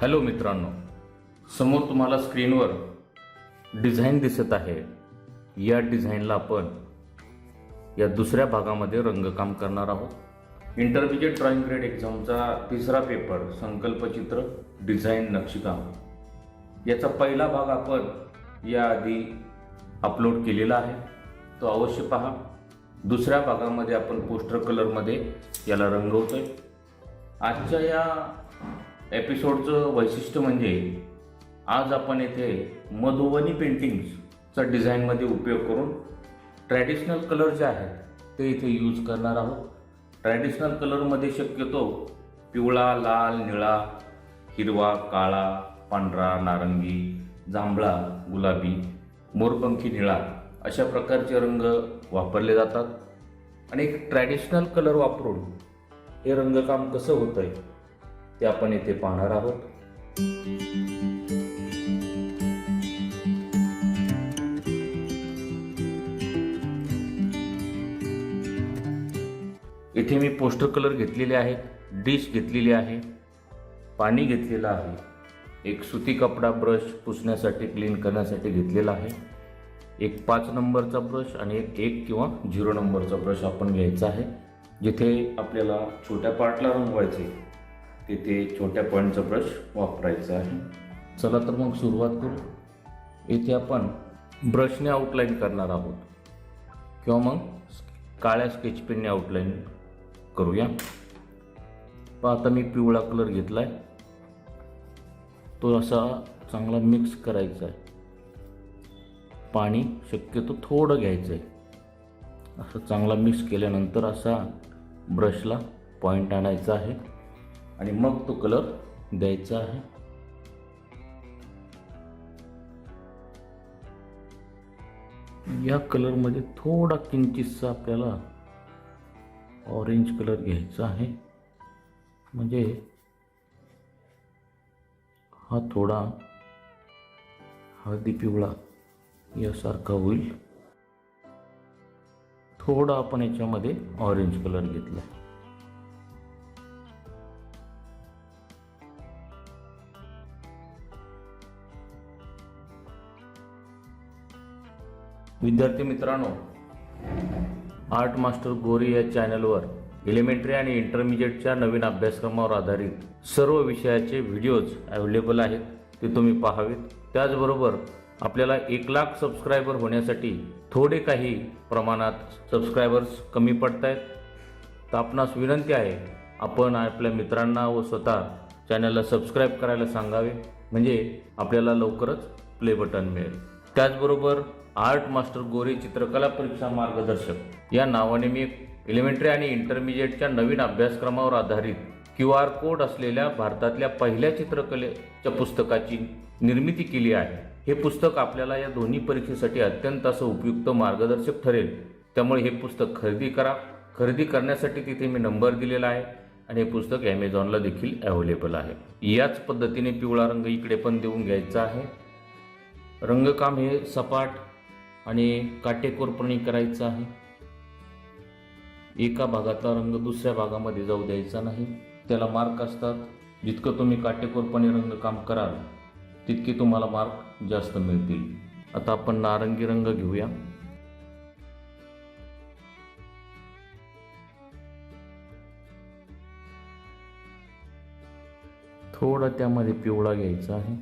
Hello मित्रांनो, समोर तुम्हाला स्क्रीनवर डिझाईन दिसत आहे. या डिझाईनला आपण या दुसऱ्या भागामध्ये रंगकाम करणार आहोत. इंटरमिजिएट ड्रॉइंग ग्रेड एक्झामचा तिसरा पेपर संकल्पचित्र डिझाईन नक्षीकाम याचा पहिला भाग आपण याआधी अपलोड केलेला आहे, तो अवश्य पहा. दुसऱ्या भागामध्ये आपण पोस्टर कलरमध्ये याला रंगवतोय. आजच्या या एपिसोडचं वैशिष्ट्य म्हणजे आज आपण येथे मधुबनी पेंटिंग्सचा डिझाईनमध्ये उपयोग करून ट्रॅडिशनल कलर जे आहेत ते इथे यूज करणार आहोत. ट्रॅडिशनल कलरमध्ये शक्यतो पिवळा, लाल, निळा, हिरवा, काळा, पांढरा, नारंगी, जांभळा, गुलाबी, मोरपंखी निळा अशा प्रकारचे रंग वापरले जातात. आणि एक ट्रॅडिशनल कलर वापरून हे रंगकाम कसं होतंय ते आपण येथे पाहणार आहोत. इथे मी पोस्टर कलर घेतलेले आहेत, डिश घेतलेली आहे, पाणी घेतलेलं आहे, एक सुती कपडा ब्रश पुसण्यासाठी क्लीन करण्यासाठी घेतलेला आहे, एक 5 नंबरचा ब्रश आणि एक 1 किंवा 0 नंबरचा ब्रश आपण घ्यायचा आहे. जिथे आपल्याला छोट्या पार्टला रंगवायचे तिथे छोट्या पॉईंटचा ब्रश वापरायचा आहे. चला तर मग सुरुवात करू. इथे आपण ब्रशने आउटलाईन करणार आहोत किंवा मग काळ्या स्केच पेनने आउटलाईन करूया. आता मी पिवळा कलर घेतला आहे, तो असा चांगला मिक्स करायचा आहे. पाणी शक्यतो थोडं घ्यायचं आहे. असं चांगला मिक्स केल्यानंतर असा ब्रशला पॉईंट आणायचा आहे आणि मग तो कलर द्यायचा आहे. या कलरमध्ये थोडा किंचितसा आपल्याला ऑरेंज कलर घ्यायचा आहे, म्हणजे हा थोडा हळदी पिवळा यासारखा होईल. थोडा आपण याच्यामध्ये ऑरेंज कलर घेतला. विद्यार्थी मित्रांनो, आर्ट मास्टर गोरे या चॅनलवर एलिमेंटरी आणि इंटरमिजिएटच्या नवीन अभ्यासक्रमावर आधारित सर्व विषयाचे व्हिडिओज अवेलेबल आहेत, ते तुम्ही पाहावेत. त्याचबरोबर आपल्याला 1,00,000 सबस्क्रायबर होण्यासाठी थोडे काही प्रमाणात सबस्क्रायबर्स कमी पडत आहेत. तर आपणास विनंती आहे, आपण आपल्या मित्रांना व स्वतः चॅनलला सबस्क्राईब करायला सांगावे, म्हणजे आपल्याला लवकरच प्ले बटन मिळेल. त्याचबरोबर आर्ट मास्टर गोरे चित्रकला परीक्षा मार्गदर्शक या नावाने मी एलिमेंटरी आणि इंटरमिजिएटच्या नवीन अभ्यासक्रमावर आधारित QR कोड असलेल्या भारतातल्या पहिल्या चित्रकलेच्या पुस्तकाची निर्मिती केली आहे. हे पुस्तक आपल्याला या दोन्ही परीक्षेसाठी अत्यंत असं उपयुक्त मार्गदर्शक ठरेल. त्यामुळे हे पुस्तक खरेदी करा. खरेदी करण्यासाठी तिथे मी नंबर दिलेला आहे आणि हे पुस्तक ॲमेझॉनला देखील अवेलेबल आहे. याच पद्धतीने पिवळा रंग इकडे पण देऊन घ्यायचा आहे. रंगकाम हे सपाट आणि काटेकोरपणे करायचं आहे. एका भागातला रंग दुसऱ्या भागामध्ये जाऊ द्यायचा नाही, त्याला मार्क असतात. जितकं तुम्ही काटेकोरपणे रंगकाम कराल तितके तुम्हाला मार्क जास्त मिळतील. आता आपण नारंगी रंग घेऊया. थोडा त्यामध्ये पिवळा घ्यायचा आहे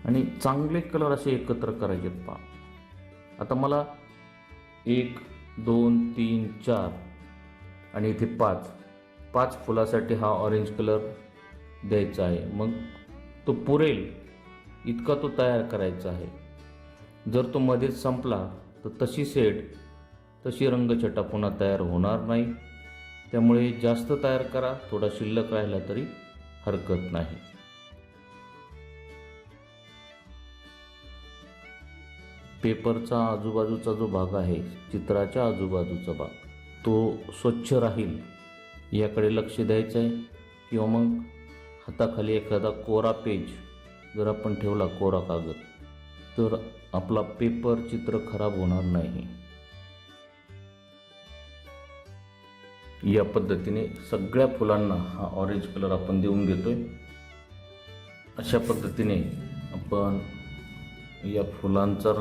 आणि चांगले कलर असे एकत्र करायचे. पहा, आता मला 1, 2, 3, 4 आणि इथे 5 फुलासाठी हा ऑरेंज कलर द्यायचा आहे. मग तो पुरेल इतका तो तयार करायचा आहे. जर तो मध्येच संपला तर तशी रंगछटा पुन्हा तयार होणार नाही. त्यामुळे जास्त तयार करा, थोडा शिल्लक राहिला तरी हरकत नाही. पेपरचा आजूबाजूचा जो भाग आहे, चित्राच्या आजूबाजूचा भाग, तो स्वच्छ राहील याकडे लक्ष द्यायचं आहे. किंवा मग हाताखाली एखादा कोरा पेज जर आपण ठेवला, कोरा कागद, तर आपला पेपर चित्र खराब होणार नाही. या पद्धतीने सगळ्या फुलांना हा ऑरेंज कलर आपण देऊन घेतोय। अशा पद्धतीने आपण या फुलांचा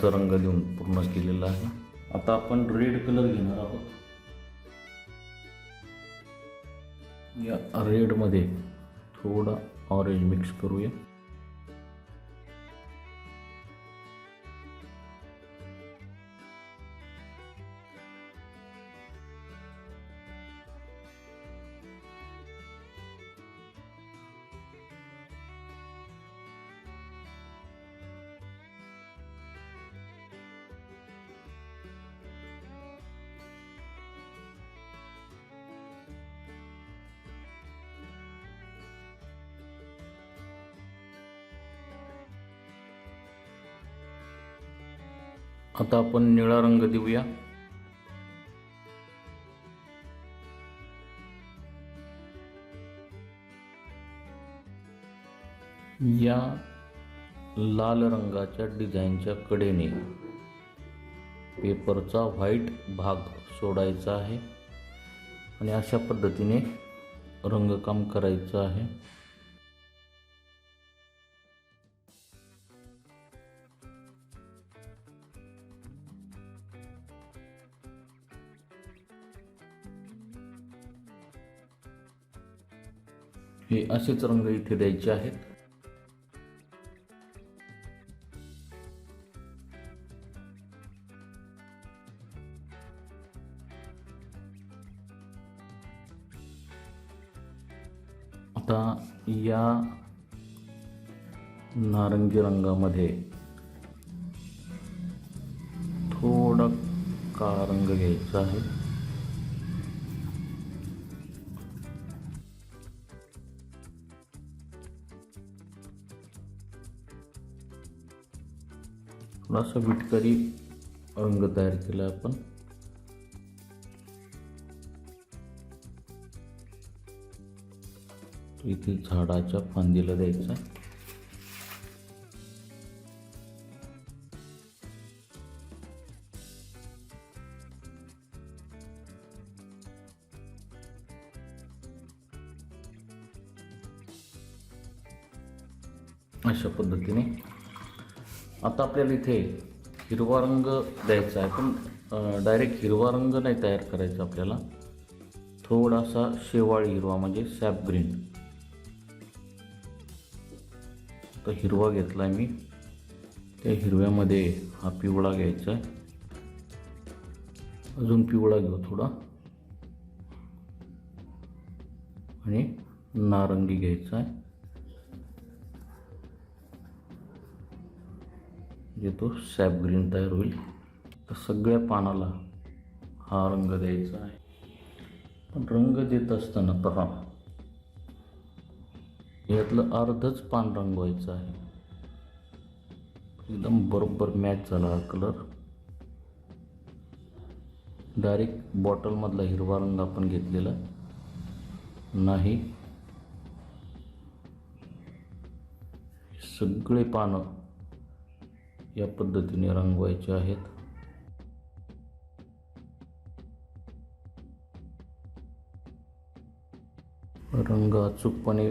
रंग देऊन पूर्ण केलेला आहे। आता आपण रेड कलर घेणार आहोत। या रेडमध्ये थोडा ऑरेंज मिक्स करूया। आता आपण निळा रंग देऊया। या लाल रंगाच्या डिझाईनच्या कडेने पेपरचा व्हाईट भाग सोडायचा आहे आणि अशा पद्धतीने रंगकाम करायचं आहे। हे असेच रंग इथे द्यायचे आहेत। आता या नारंगी रंगामध्ये थोडा काळा रंग घ्यायचा आहे। थोडासा विटकरी रंग तयार केला आपण। इथे झाडाच्या फांदीला द्यायचा। अशा पद्धतीने आता आपल्याला इथे हिरवा रंग द्यायचा आहे, पण डायरेक्ट हिरवा रंग नाही तयार करायचा आपल्याला। थोडासा शेवाळी हिरवा म्हणजे सॅप ग्रीन, तर हिरवा घेतला मी। त्या हिरव्यामध्ये हा पिवळा घ्यायचा आहे, अजून पिवळा घेऊ थोडा, आणि नारंगी घ्यायचा आहे, जे तो सॅप ग्रीन तयार होईल। तर सगळ्या पानाला हा रंग द्यायचा आहे। पण रंग देत असताना पहा, यातलं अर्धच पान रंगवायचं आहे। एकदम बरोबर मॅच झाला हा कलर। डायरेक्ट बॉटलमधला हिरवा रंग आपण घेतलेला नाही। सगळे पानं या पद्धतीने रंगवायचे आहेत। रंग अचूकपणे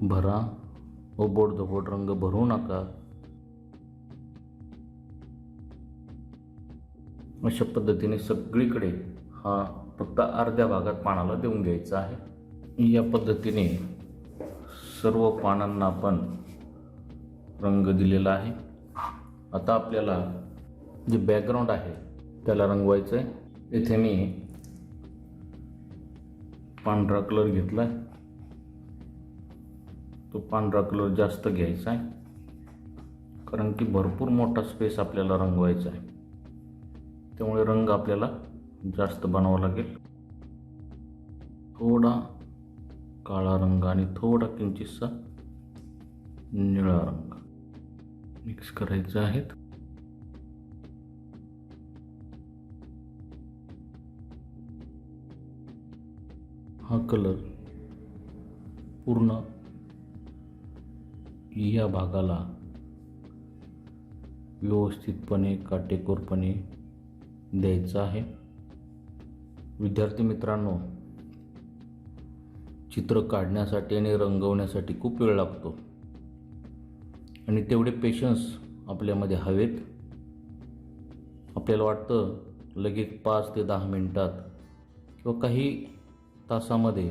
भरा, ओबडधोबड रंग भरू नका। अशा पद्धतीने सगळीकडे हा फक्त अर्ध्या भागात पानाला देऊन घ्यायचा आहे। या पद्धतीने सर्व पानांना आपण रंग दिलेला आहे। आता आपल्याला जे बॅकग्राऊंड आहे त्याला रंगवायचं आहे। इथे मी पांढरा कलर घेतला, तो पांढरा कलर जास्त घ्यायचा आहे, कारण की भरपूर मोठा स्पेस आपल्याला रंगवायचा आहे, त्यामुळे रंग आपल्याला जास्त बनावा लागेल। थोडा काळा रंग आणि थोडा किंचितसा निळा रंग मिक्स करायचे आहेत। हा कलर पूर्ण या भागाला व्यवस्थितपणे काटेकोरपणे द्यायचा आहे. विद्यार्थी मित्रांनो, चित्र काढण्यासाठी आणि रंगवण्यासाठी खूप वेळ लागतो आणि तेवढे पेशन्स आपल्यामध्ये हवेत. आपल्याला वाटतं लगेच 5 ते 10 मिनिटात किंवा काही तासामध्ये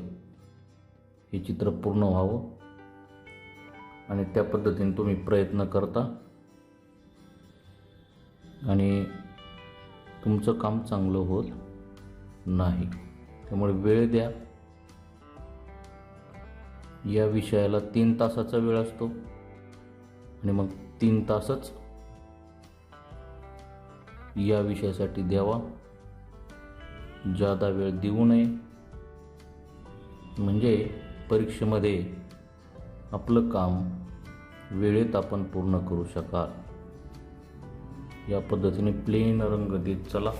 हे चित्र पूर्ण व्हावं आणि त्या पद्धतीने तुम्ही प्रयत्न करता आणि तुमचं काम चांगलं होत नाही. त्यामुळे वेळ द्या. या विषयाला 3 तासाचा वेळ असतो आणि मग 3 तासच या विषयासाठी द्यावा. जादा वेळ देऊ नये, म्हणजे परीक्षेमध्ये आपलं काम वेळेत आपण पूर्ण करू शकाल. या पद्धतीने प्लेन रंग देत चला.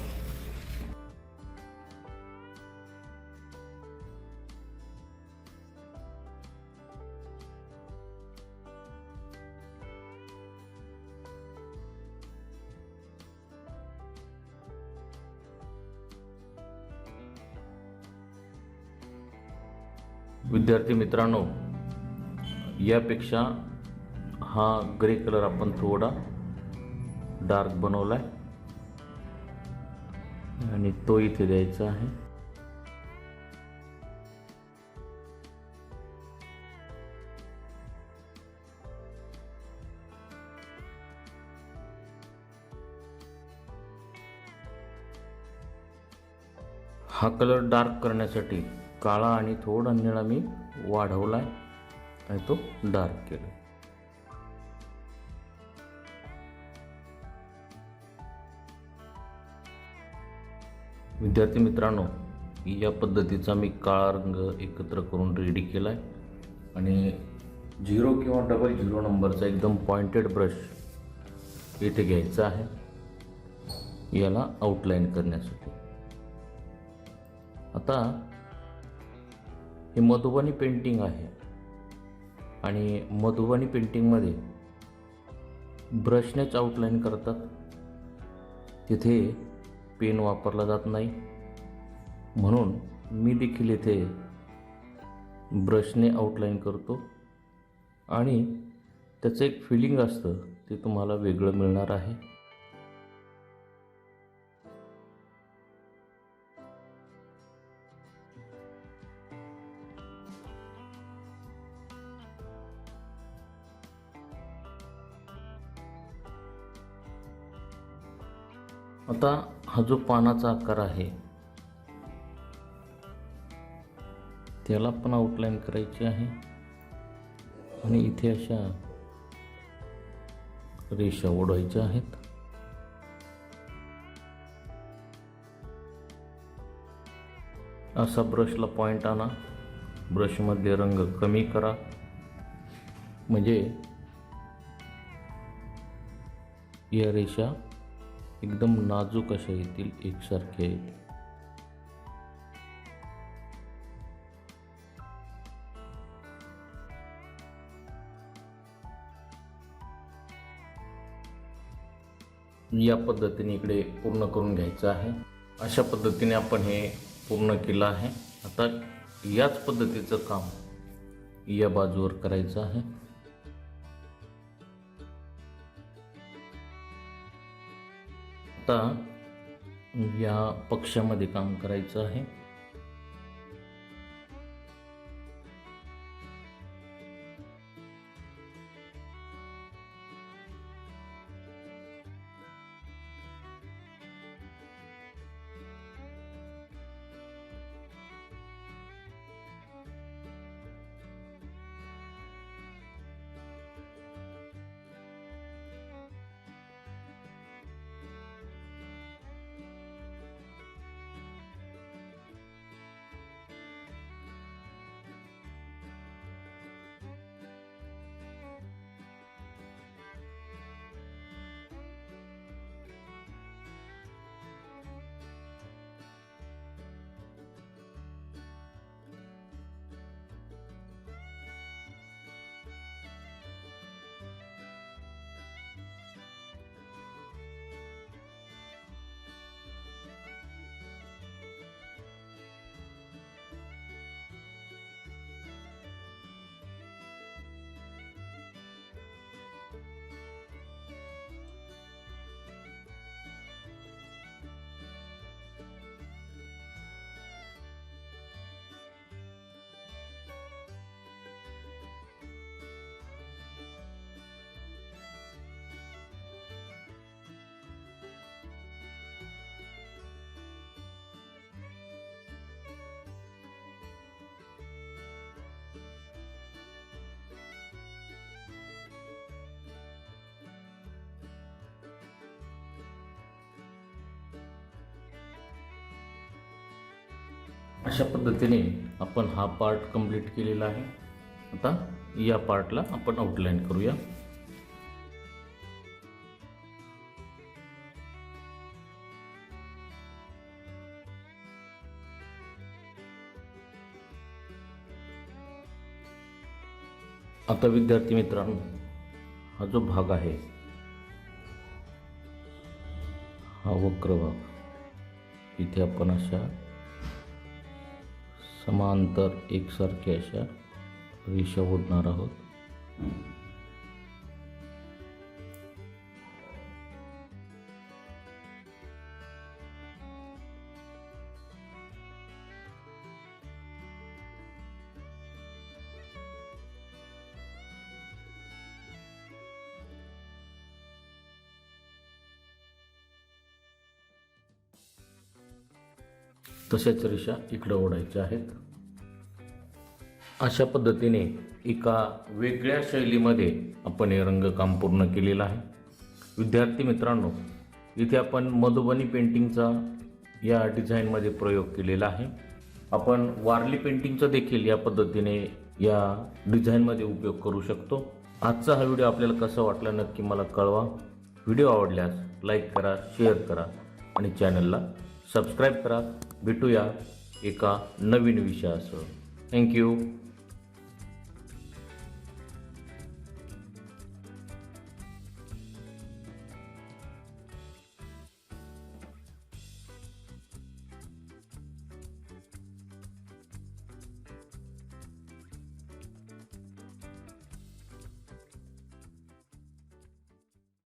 विद्यार्थी मित्रांनो, यापेक्षा हा ग्रे कलर आपण थोडा डार्क बनवलाय आणि तो इथे द्यायचा आहे. हा कलर डार्क करण्यासाठी काळा आणि थोडा निळा मी वाढवलाय आणि तो डार्क केला. विद्यार्थी मित्रांनो, या पद्धतीचा मी काळा रंग एकत्र करून रेडी केलाय आणि 0 किंवा 00 नंबरचा एकदम पॉइंटेड ब्रश इथे घ्यायचा आहे याला आउटलाईन करण्यासाठी. आता हे मधुबनी पेंटिंग आहे आणि मधुबनी पेंटिंगमध्ये ब्रशनेच आउटलाईन करतात. तिथे पेन वापरला जात नाही, म्हणून मी देखील इथे ब्रशने आउटलाईन करतो आणि त्याचं एक फिलिंग असतं ते तुम्हाला वेगळं मिळणार आहे. आता हा जो पानाचा आकार आहे त्याला पण आउटलाईन करायची आहे आणि इथे अशा रेषा ओढायच्या आहेत. असा ब्रशला पॉइंट आणा, ब्रशमध्ये रंग कमी करा, म्हणजे या रेषा एकदम नाजूक अशा येतील, एकसारख्या येतील. या पद्धतीने इकडे पूर्ण करून घ्यायचं आहे. अशा पद्धतीने आपण हे पूर्ण केलं आहे. आता याच पद्धतीचं काम या बाजूवर करायचं आहे. आता या पक्षामध्ये काम करायचं आहे. अशा पद्धतीने आपण हा पार्ट कंप्लीट केलेला आहे. आता या पार्टला आपण आउटलाईन करूया. आता विद्यार्थी मित्रांनो, हा जो भाग आहे, हा वक्र भाग, इथे आपण अशा समांतर एकसारख्या अशा रेषा ओढणार आहोत. तशाच रेषा इकडे ओढायच्या आहेत. अशा पद्धतीने एका वेगळ्या शैलीमध्ये आपण हे रंगकाम पूर्ण केलेलं आहे. विद्यार्थी मित्रांनो, इथे आपण मधुबनी पेंटिंगचा या डिझाईनमध्ये प्रयोग केलेला आहे. आपण वारली पेंटिंगचा देखील या पद्धतीने या डिझाईनमध्ये उपयोग करू शकतो. आजचा हा व्हिडिओ आपल्याला कसा वाटला नक्की मला कळवा. व्हिडिओ आवडल्यास लाईक करा, शेअर करा आणि चॅनलला सबस्क्राईब करा. भेटूया एका नवीन विषयासह. थँक्यू.